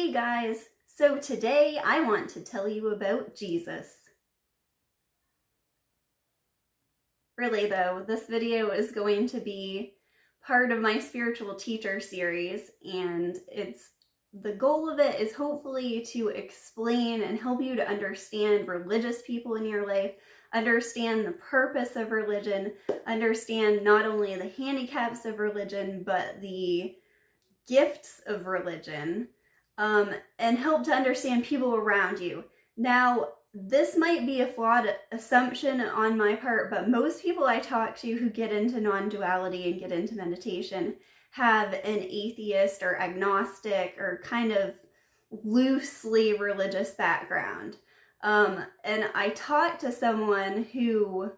Hey guys, so today I want to tell you about Jesus. Really though, this video is going to be part of my spiritual teacher series, and the goal of it is hopefully to explain and help you to understand religious people in your life, understand the purpose of religion, understand not only the handicaps of religion, but the gifts of religion, and help to understand people around you. Now, this might be a flawed assumption on my part, but most people I talk to who get into non-duality and get into meditation have an atheist or agnostic or kind of loosely religious background. And I talked to someone who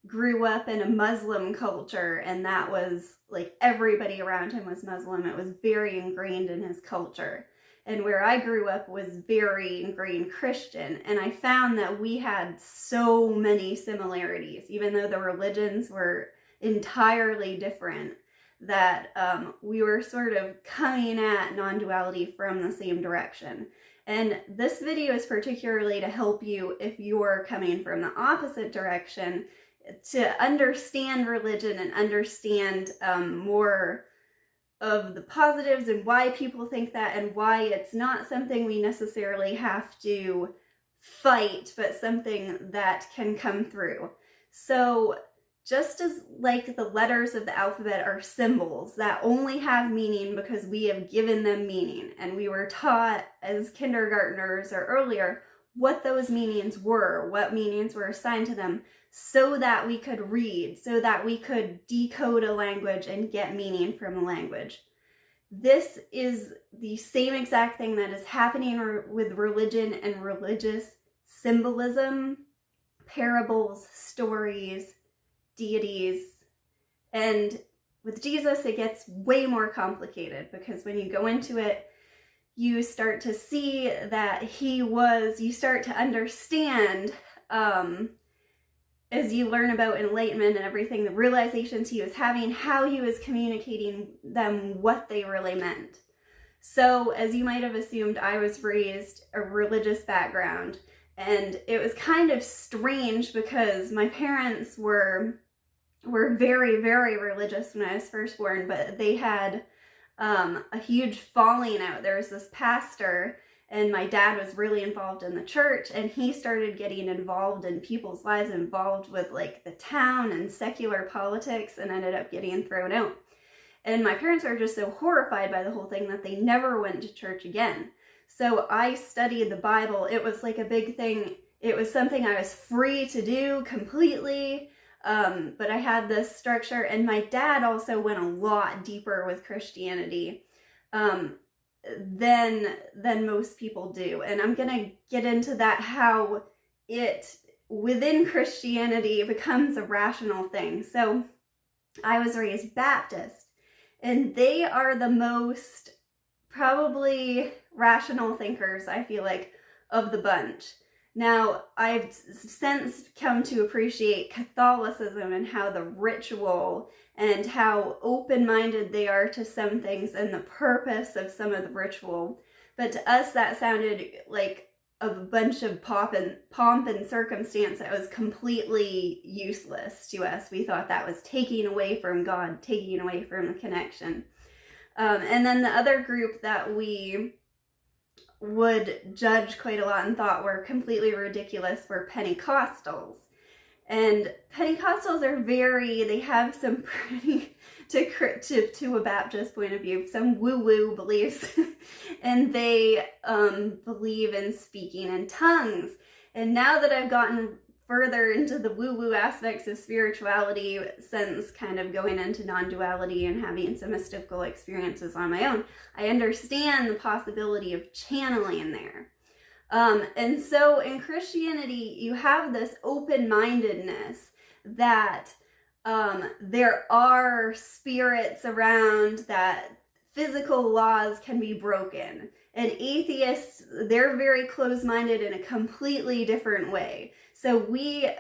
grew up in a Muslim culture, and that was like everybody around him was Muslim. It was very ingrained in his culture. And where I grew up was very ingrained Christian. And I found that we had so many similarities, even though the religions were entirely different, that we were sort of coming at non-duality from the same direction. And this video is particularly to help you if you're coming from the opposite direction, to understand religion and understand more of the positives and why people think that, and why it's not something we necessarily have to fight, but something that can come through. So just as like the letters of the alphabet are symbols that only have meaning because we have given them meaning, and we were taught as kindergartners or earlier what those meanings were, what meanings were assigned to them, so that we could read, so that we could decode a language and get meaning from a language. This is the same exact thing that is happening with religion and religious symbolism, parables, stories, deities. And with Jesus, it gets way more complicated, because when you go into it, you start to see that you start to understand, as you learn about enlightenment and everything, the realizations he was having, how he was communicating them, what they really meant. So, as you might have assumed, I was raised a religious background, and it was kind of strange because my parents were very, very religious when I was first born, but they had a huge falling out. There was this pastor, and my dad was really involved in the church, and he started getting involved in people's lives, involved with like the town and secular politics, and ended up getting thrown out. And my parents were just so horrified by the whole thing that they never went to church again. So I studied the Bible. It was like a big thing. It was something I was free to do completely. But I had this structure, and my dad also went a lot deeper with Christianity than most people do. And I'm gonna get into that, how it within Christianity becomes a rational thing. So I was raised Baptist, and they are the most probably rational thinkers, I feel like, of the bunch. Now, I've since come to appreciate Catholicism and how the ritual and how open-minded they are to some things and the purpose of some of the ritual. But to us, that sounded like a bunch of pomp and circumstance that was completely useless to us. We thought that was taking away from God, taking away from the connection. And then the other group that we would judge quite a lot and thought were completely ridiculous were Pentecostals. And Pentecostals are they have some pretty, to a Baptist point of view, some woo-woo beliefs. And they believe in speaking in tongues. And now that I've gotten further into the woo-woo aspects of spirituality, since kind of going into non-duality and having some mystical experiences on my own, I understand the possibility of channeling there. And so in Christianity, you have this open-mindedness that there are spirits around, that physical laws can be broken. And atheists, they're very closed-minded in a completely different way. So we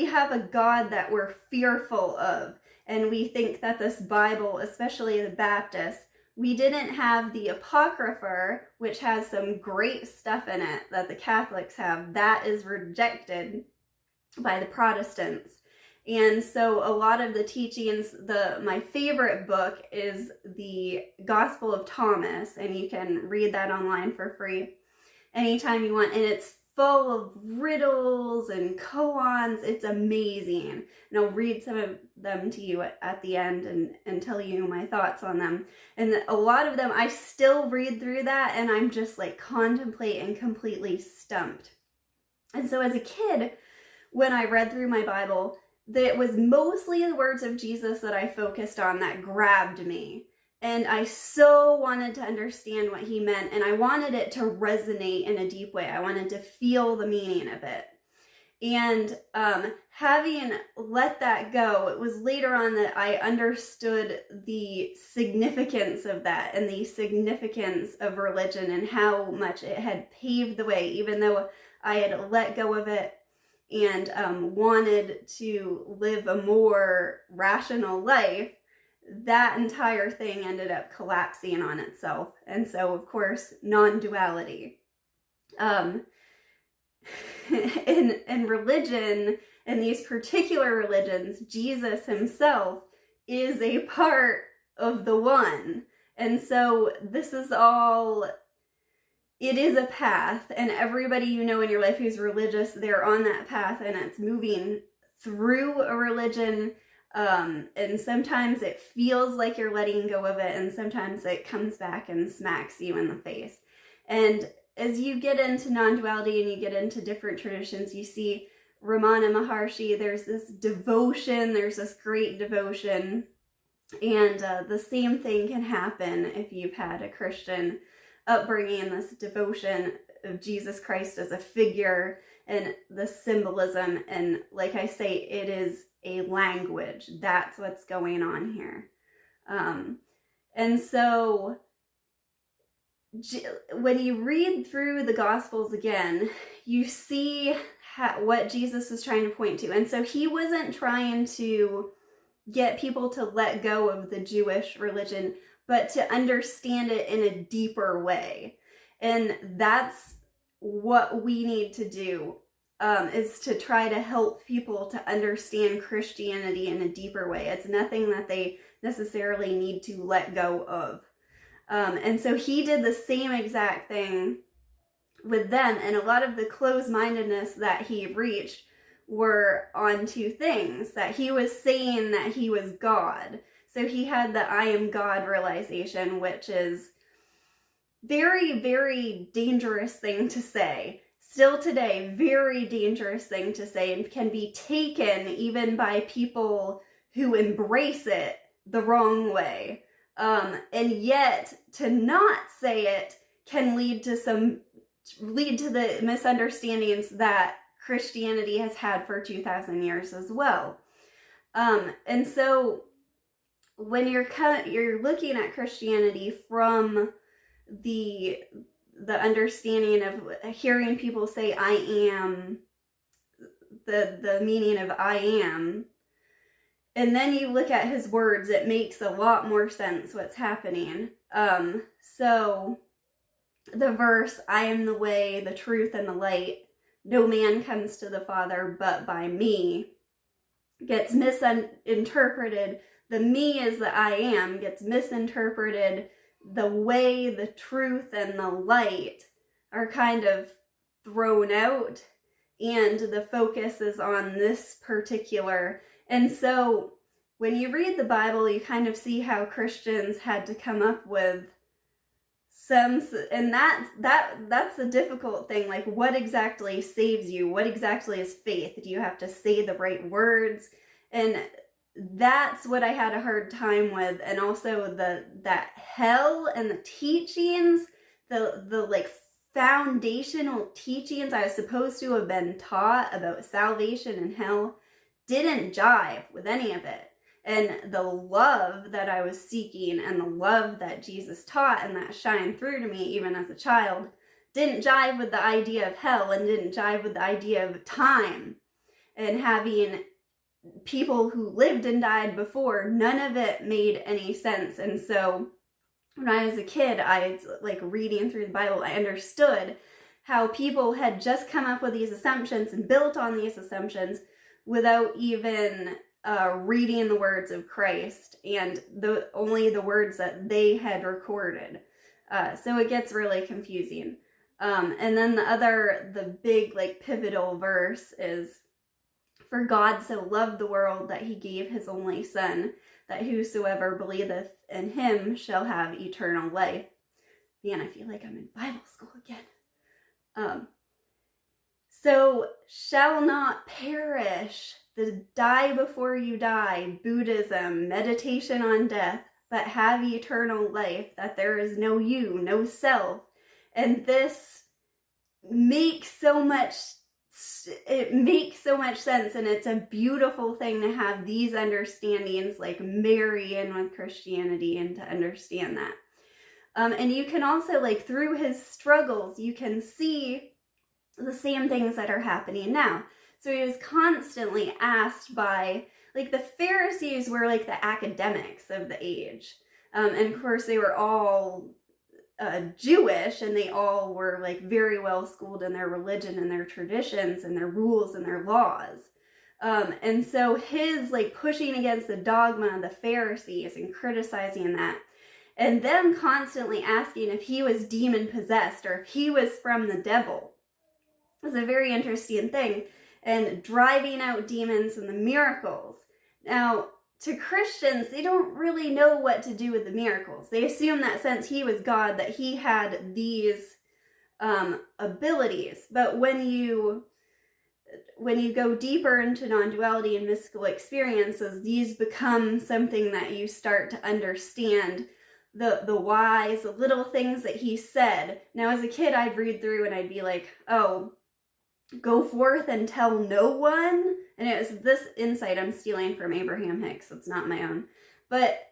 have a God that we're fearful of, and we think that this Bible, especially the Baptists, we didn't have the Apocrypha, which has some great stuff in it that the Catholics have. That is rejected by the Protestants. And so a lot of the teachings, my favorite book is the Gospel of Thomas, and you can read that online for free anytime you want. And it's full of riddles and koans. It's amazing. And I'll read some of them to you at the end and tell you my thoughts on them. And a lot of them, I still read through that and I'm just like contemplate and completely stumped. And so as a kid, when I read through my Bible, it was mostly the words of Jesus that I focused on that grabbed me. And I so wanted to understand what he meant, and I wanted it to resonate in a deep way. I wanted to feel the meaning of it. And having let that go, it was later on that I understood the significance of that and the significance of religion and how much it had paved the way, even though I had let go of it and wanted to live a more rational life. That entire thing ended up collapsing on itself. And so, of course, non-duality. In religion, in these particular religions, Jesus himself is a part of the one. And so this is all, it is a path, and everybody you know in your life who's religious, they're on that path, and it's moving through a religion. And sometimes it feels like you're letting go of it, and sometimes it comes back and smacks you in the face. And as you get into non-duality and you get into different traditions, you see Ramana Maharshi, there's this devotion, there's this great devotion. And the same thing can happen if you've had a Christian upbringing, this devotion of Jesus Christ as a figure and the symbolism. And like I say, it is a language. That's what's going on here. And so when you read through the Gospels again, you see what Jesus was trying to point to. And so he wasn't trying to get people to let go of the Jewish religion, but to understand it in a deeper way. And that's what we need to do, is to try to help people to understand Christianity in a deeper way. It's nothing that they necessarily need to let go of. And so he did the same exact thing with them. And a lot of the closed-mindedness that he reached were on two things. That he was saying that he was God. So he had the I am God realization, which is very, very dangerous thing to say. Still today, very dangerous thing to say, and can be taken even by people who embrace it the wrong way. And yet, to not say it can lead to the misunderstandings that Christianity has had for 2,000 years as well. And so when you're looking at Christianity from the understanding of hearing people say I am, the meaning of I am, and then you look at his words, it makes a lot more sense what's happening. So the verse, I am the way, the truth, and the light, no man comes to the Father but by me, gets misinterpreted. The me is the I am, gets misinterpreted. The way, the truth, and the light are kind of thrown out, and the focus is on this particular. And so when you read the Bible, you kind of see how Christians had to come up with some, and that's a difficult thing. Like, what exactly saves you? What exactly is faith? Do you have to say the right words? And that's what I had a hard time with. And also that hell and the teachings, the like foundational teachings I was supposed to have been taught about salvation and hell didn't jive with any of it. And the love that I was seeking and the love that Jesus taught and that shined through to me even as a child didn't jive with the idea of hell, and didn't jive with the idea of time and having people who lived and died before. None of it made any sense. And so when I was a kid, I like reading through the Bible, I understood how people had just come up with these assumptions and built on these assumptions without even reading the words of Christ and only the words that they had recorded. So it gets really confusing. And then the big like pivotal verse is, "For God so loved the world that he gave his only Son, that whosoever believeth in him shall have eternal life." Man, I feel like I'm in Bible school again. So shall not perish, the die before you die, Buddhism, meditation on death, but have eternal life, that there is no you, no self. And this makes so much sense, and it's a beautiful thing to have these understandings like marry in with Christianity and to understand that. And you can also, like, through his struggles, you can see the same things that are happening now. So he was constantly asked by, like, the Pharisees were like the academics of the age. And of course they were all Jewish, and they all were like very well schooled in their religion and their traditions and their rules and their laws. And so his like pushing against the dogma of the Pharisees and criticizing that, and them constantly asking if he was demon possessed or if he was from the devil, was a very interesting thing. And driving out demons and the miracles. Now, to Christians, they don't really know what to do with the miracles. They assume that since he was God, that he had these abilities. But when you go deeper into non-duality and mystical experiences, these become something that you start to understand. The whys, the little things that he said. Now, as a kid, I'd read through and I'd be like, oh, go forth and tell no one. And it was this insight I'm stealing from Abraham Hicks. It's not my own. But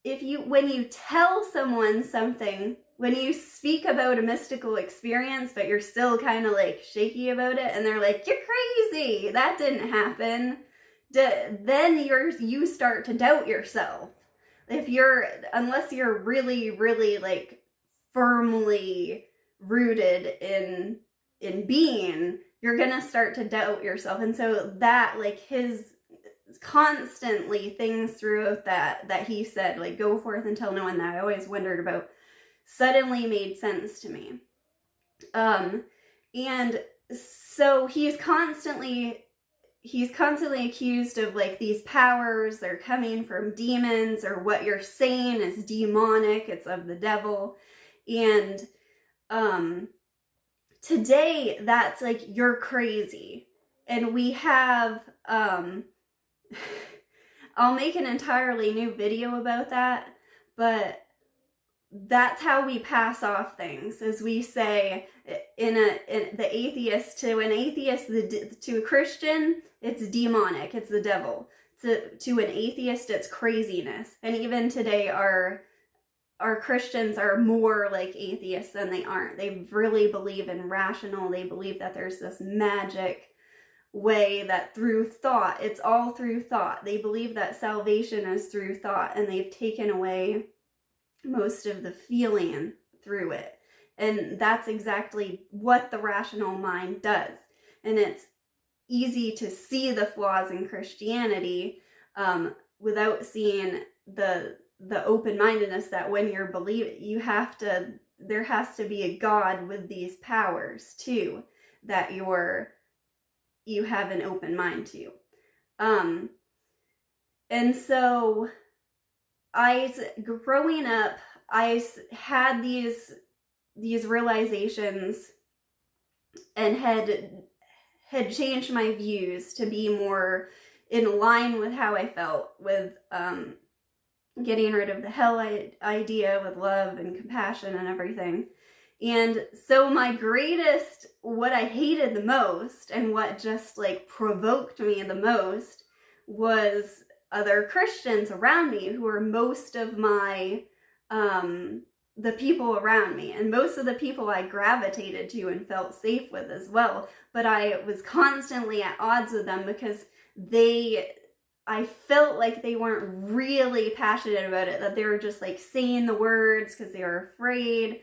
when you tell someone something, when you speak about a mystical experience, but you're still kind of like shaky about it, and they're like, "You're crazy, that didn't happen," then you start to doubt yourself. Unless you're really, really like firmly rooted in being, you're gonna start to doubt yourself. And so that, like, his constantly things throughout that he said, like, go forth and tell no one, that I always wondered about, suddenly made sense to me. And so he's constantly accused of like these powers, they're coming from demons, or what you're saying is demonic, it's of the devil. And today that's like, you're crazy. And we have I'll make an entirely new video about that, but that's how we pass off things, as we say in the atheist, to an atheist, to a Christian, it's demonic, it's the devil. To an atheist, it's craziness. And even today, our Christians are more like atheists than they aren't. They really believe in rational. They believe that there's this magic way, that through thought, it's all through thought. They believe that salvation is through thought, and they've taken away most of the feeling through it. And that's exactly what the rational mind does. And it's easy to see the flaws in Christianity without seeing the open-mindedness, that when you're believing, there has to be a God with these powers too, that you have an open mind to. And so growing up, I had these realizations, and had changed my views to be more in line with how I felt, with getting rid of the hell idea, with love and compassion and everything. And so what I hated the most, and what just like provoked me the most, was other Christians around me, who were most of my the people around me, and most of the people I gravitated to and felt safe with as well. But I was constantly at odds with them, because they I felt like they weren't really passionate about it, that they were just like saying the words because they were afraid.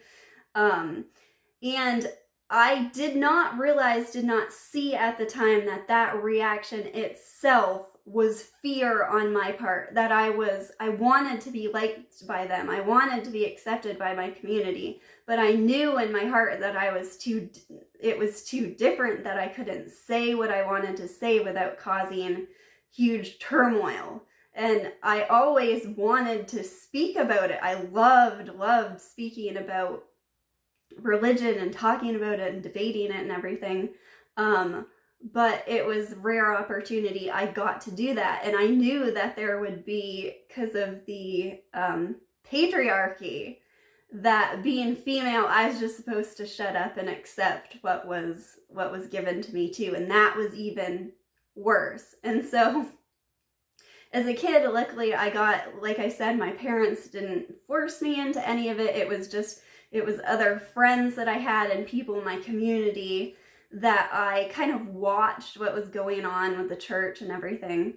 And I did not see at the time that reaction itself was fear on my part, that I wanted to be liked by them. I wanted to be accepted by my community, but I knew in my heart that it was too different, that I couldn't say what I wanted to say without causing huge turmoil. And I always wanted to speak about it. I loved speaking about religion and talking about it and debating it and everything. But it was rare opportunity I got to do that. And I knew that there would be, because of the patriarchy, that being female, I was just supposed to shut up and accept what was given to me too. And that was even worse. And so as a kid, luckily I got, like I said, my parents didn't force me into any of it. It was other friends that I had and people in my community that I kind of watched what was going on with the church and everything.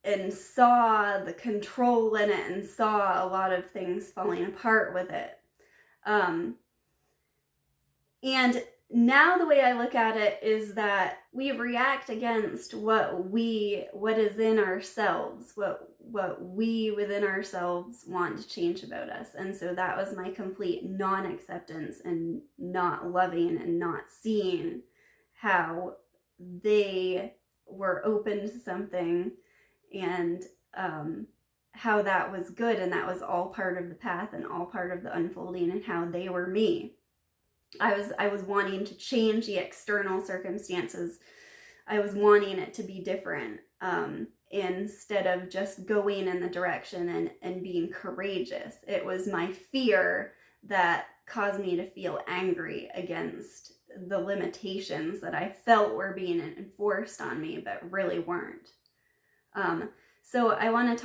And saw the control in it and saw a lot of things falling apart with it. And now the way I look at it is that we react against what is in ourselves, what we within ourselves want to change about us. And so that was my complete non-acceptance and not loving and not seeing how they were open to something, and how that was good, and that was all part of the path and all part of the unfolding, and how they were me. I was wanting to change the external circumstances. I was wanting it to be different, instead of just going in the direction and being courageous. It was my fear that caused me to feel angry against the limitations that I felt were being enforced on me, but really weren't. So I want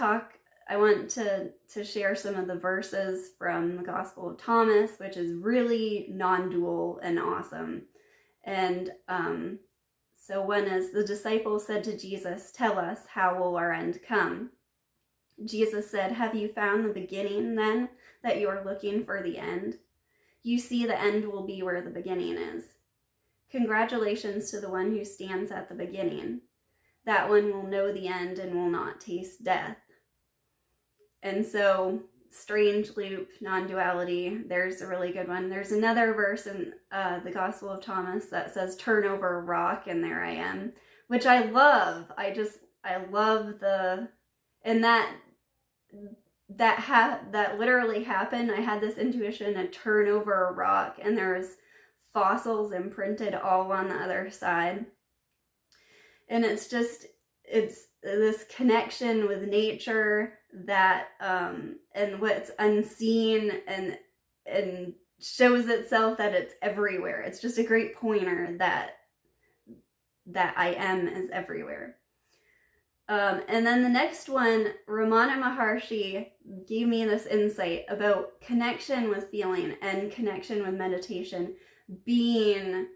to share some of the verses from the Gospel of Thomas, which is really non-dual and awesome. And so one is, the disciples said to Jesus, "Tell us, how will our end come?" Jesus said, "Have you found the beginning then, that you are looking for the end? You see, the end will be where the beginning is. Congratulations to the one who stands at the beginning. That one will know the end and will not taste death." And so, strange loop, non-duality, there's a really good one. There's another verse in the Gospel of Thomas that says, "Turn over a rock and there I am," which I love. I love and that literally happened. I had this intuition to turn over a rock, and there's fossils imprinted all on the other side. And it's this connection with nature that, and what's unseen, and shows itself that it's everywhere. It's just a great pointer that I am is everywhere. And then the next one, Ramana Maharshi gave me this insight about connection with feeling and connection with meditation being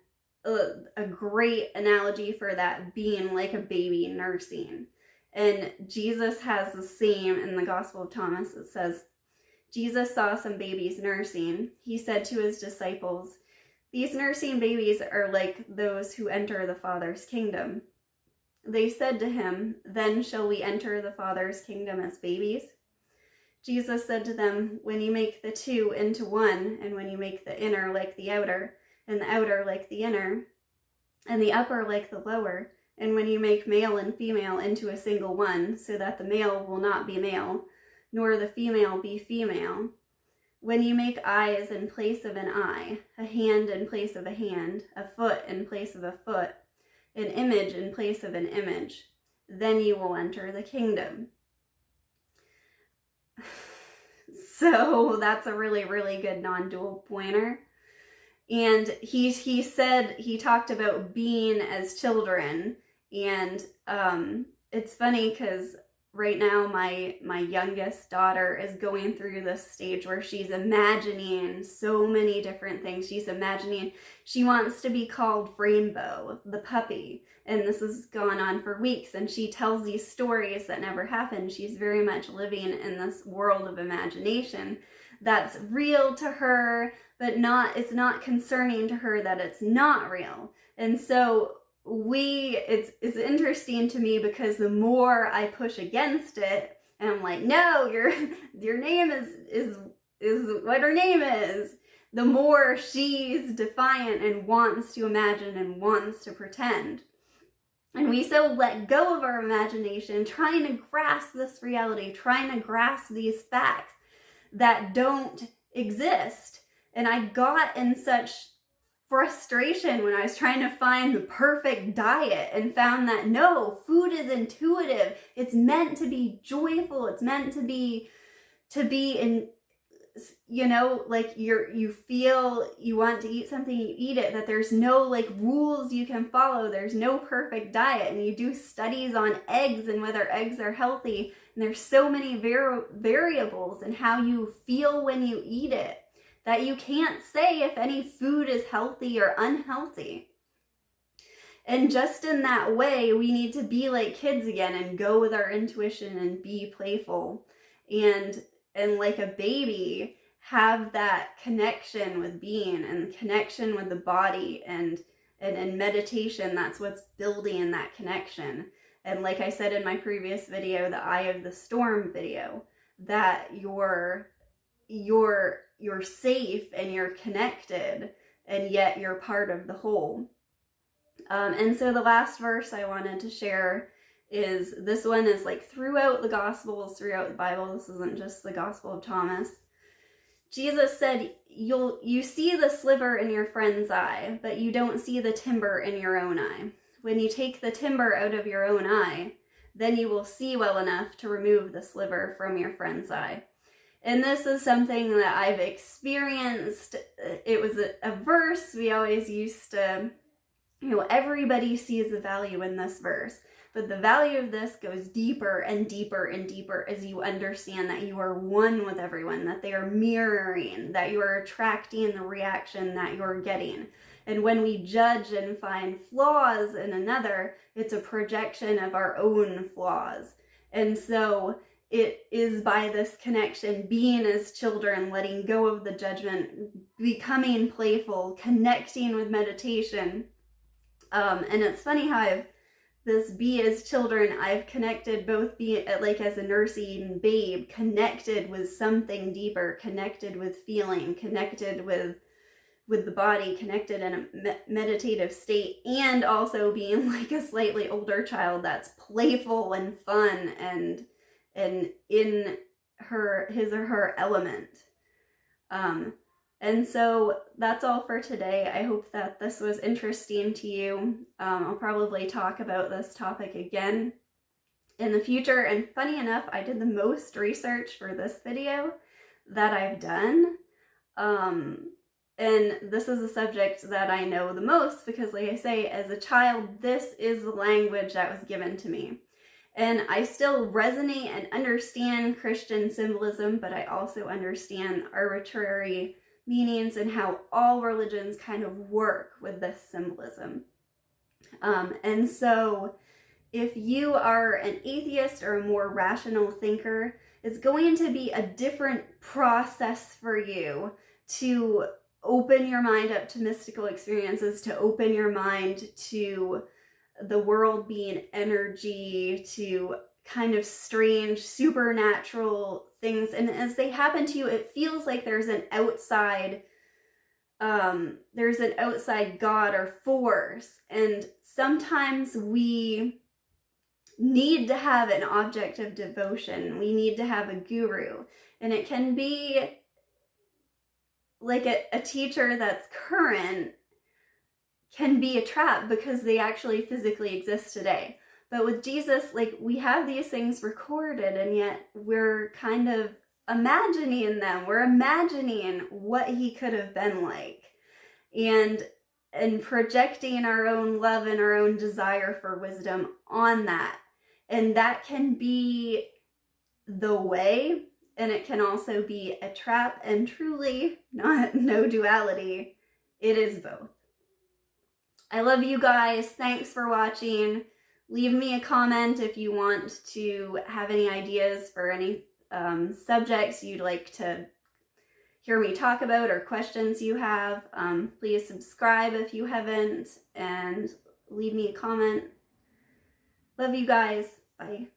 a great analogy for that, being like a baby nursing. And Jesus has the same in the Gospel of Thomas. It says, Jesus saw some babies nursing. He said to his disciples, "These nursing babies are like those who enter the Father's kingdom." They said to him, "Then shall we enter the Father's kingdom as babies?" Jesus said to them, "When you make the two into one, and when you make the inner like the outer, and the outer like the inner, and the upper like the lower, and when you make male and female into a single one, so that the male will not be male, nor the female be female, when you make eyes in place of an eye, a hand in place of a hand, a foot in place of a foot, an image in place of an image, then you will enter the kingdom." So that's a really, really good non-dual pointer. And he talked about being as children. And it's funny because right now my youngest daughter is going through this stage where she's imagining so many different things. She's imagining she wants to be called Rainbow, the puppy, and this has gone on for weeks, and she tells these stories that never happened. She's very much living in this world of imagination that's real to her, but it's not concerning to her that it's not real. And so it's interesting to me, because the more I push against it, and I'm like, no, your name is what her name is, the more she's defiant and wants to imagine and wants to pretend. And we so let go of our imagination, trying to grasp this reality, trying to grasp these facts that don't exist. And I got in such frustration when I was trying to find the perfect diet, and found that no, food is intuitive. It's meant to be joyful. It's meant to be in, like you feel you want to eat something, you eat it, that there's no like rules you can follow. There's no perfect diet. And you do studies on eggs and whether eggs are healthy. And there's so many variables in how you feel when you eat it, that you can't say if any food is healthy or unhealthy. And just in that way, we need to be like kids again and go with our intuition and be playful. And like a baby, have that connection with being and connection with the body, and in meditation, that's what's building that connection. And like I said in my previous video, the Eye of the Storm video, that you're safe and you're connected, and yet you're part of the whole. And so the last verse I wanted to share is, this one is like throughout the Gospels, throughout the Bible. This isn't just the Gospel of Thomas. Jesus said, you see the sliver in your friend's eye, but you don't see the timber in your own eye. When you take the timber out of your own eye, then you will see well enough to remove the sliver from your friend's eye. And this is something that I've experienced. It was a verse we always used to, everybody sees the value in this verse. But the value of this goes deeper and deeper and deeper as you understand that you are one with everyone, that they are mirroring, that you are attracting the reaction that you're getting. And when we judge and find flaws in another, it's a projection of our own flaws. And so it is by this connection, being as children, letting go of the judgment, becoming playful, connecting with meditation. And it's funny how this be as children, I've connected both like as a nursing babe, connected with something deeper, connected with feeling, connected with the body, connected in a meditative state, and also being like a slightly older child that's playful and fun and in his or her element. And so that's all for today. I hope that this was interesting to you. I'll probably talk about this topic again in the future. And funny enough, I did the most research for this video that I've done. And this is a subject that I know the most because, like I say, as a child, this is the language that was given to me. And I still resonate and understand Christian symbolism, but I also understand arbitrary meanings and how all religions kind of work with this symbolism. And so if you are an atheist or a more rational thinker, it's going to be a different process for you to open your mind up to mystical experiences, to open your mind to the world being energy, to kind of strange supernatural things. And as they happen to you, it feels like there's an outside God or force. And sometimes we need to have an object of devotion. We need to have a guru. And it can be like a teacher that's current can be a trap because they actually physically exist today. But with Jesus, like, we have these things recorded, and yet we're kind of imagining them. We're imagining what he could have been like, and projecting our own love and our own desire for wisdom on that. And that can be the way, and it can also be a trap, and truly no duality. It is both. I love you guys. Thanks for watching. Leave me a comment if you want to have any ideas for any subjects you'd like to hear me talk about or questions you have. Please subscribe if you haven't, and leave me a comment. Love you guys. Bye.